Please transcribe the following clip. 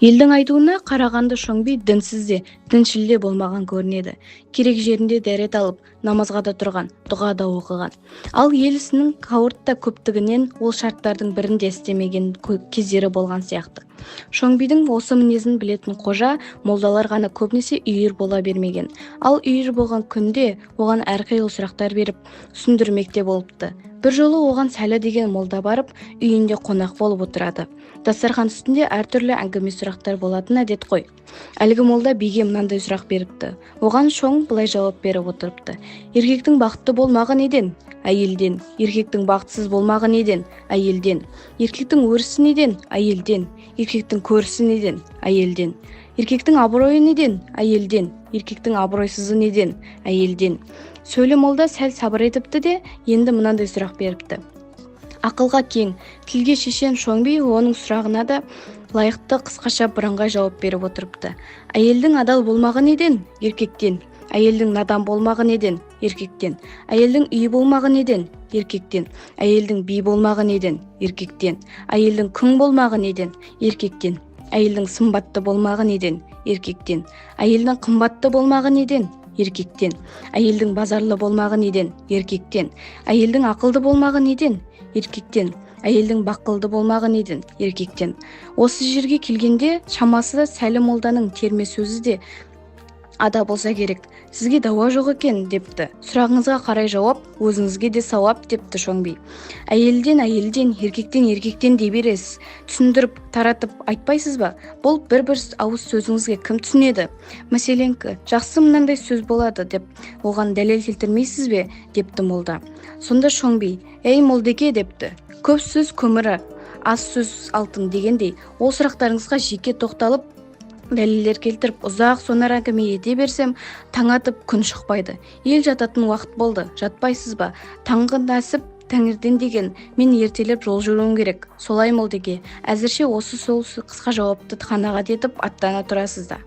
Елдің айтуына қарағанды Шоңби дінсіз де, діншіл де болмаған көрінеді. Керек жерінде дәрет алып, намазға да тұрған, дұға да оқыған. Ал ел ісінің қауыртта көптігінен ол шарттардың бірін де істемеген кездері болған сияқты. Шоңбидің осы мінезін білетін қожа, молдалар ғана көбінесе үйір бола бермеген. Ал үйір болған күнде оған әрқилы сұрақтар беріп, түсіндірмекте болыпты. Бір жолы оған Сәлі деген молда барып, үйінде қонақ болып отырады. Дастархан үстінде әртүрлі әңгіме сұрақтар болатын әдет қой. Әлгі молда биге мынандай сұрақ беріпті. Оған Шоң былай жауап беріп отырыпты. Еркектің бақытты болмағы неден? Әйелден. Еркектің бақытсыз болмағы неден? Әйелден. Еркектің өрісі неден? Әйелден. Еркектің көрісі неден? Әйелден. Еркектің абыройы неден? Әйелден. Еркектің абыройсызы неден? Әйелден. Сөйле молда сәл сабыр етіпті де, енді мынандай сұрақ беріпті. Ақылға кең, тілге шешен Шоңби оның сұрағына да лайықты қысқаша бірыңғай жауап беріп отырыпты. Әйелдің адал болмағы неден? Еркектен. Әйелдің надан болмағы неден? Еркектен. Әйелдің үй болмағы неден? Еркектен. Әйелдің би болмағы неден? Еркектен. Әйелдің күң болмағы неден? Еркектен. Әйелдің сымбатты болмағы неден? Еркектен. Әйелдің қымбатты болмағы неден? Еркектен. Әйелдің базарлы болмағы неден? Еркектен. Әйелдің ақылды болмағы неден? Еркектен. Әйелдің бақылды болмағы неден? Еркектен. Осы жерге келгенде шамасы да Сәлі молданың терме сөзі де ада болса керек. Сізге дауа жоқ екен депті. Сұрағыңызға қарай жауап, өзіңізге де сауап депті Шоңби. Әйелден, еркектен дей бересіз. Түсіндіріп, таратып айтпайсыз ба? Бұл бір ауыз сөзіңізге кім түсінеді? Мәселенкі, жақсы мынандай сөз болады деп, оған дәлел келтірмейсіз бе? Депті молда. Сонда Шоңби, ей молдеке депті. Көп сөз көмірі, аз сөз алтын дегендей, ол сұрақтарыңызға жеке тоқталып, дәлелдер келтіріп, ұзақ сонар әңгіме ете берсем, таң атып күн шықпайды. Ел жататын уақыт болды, жатпайсыз ба? Таңғы нәсіп тәңірден деген, мен ертелеп жол жүруім керек. Солай молдеке, әзірше осы сол қысқа жауапты қанағат етіп аттана тұрасыз да.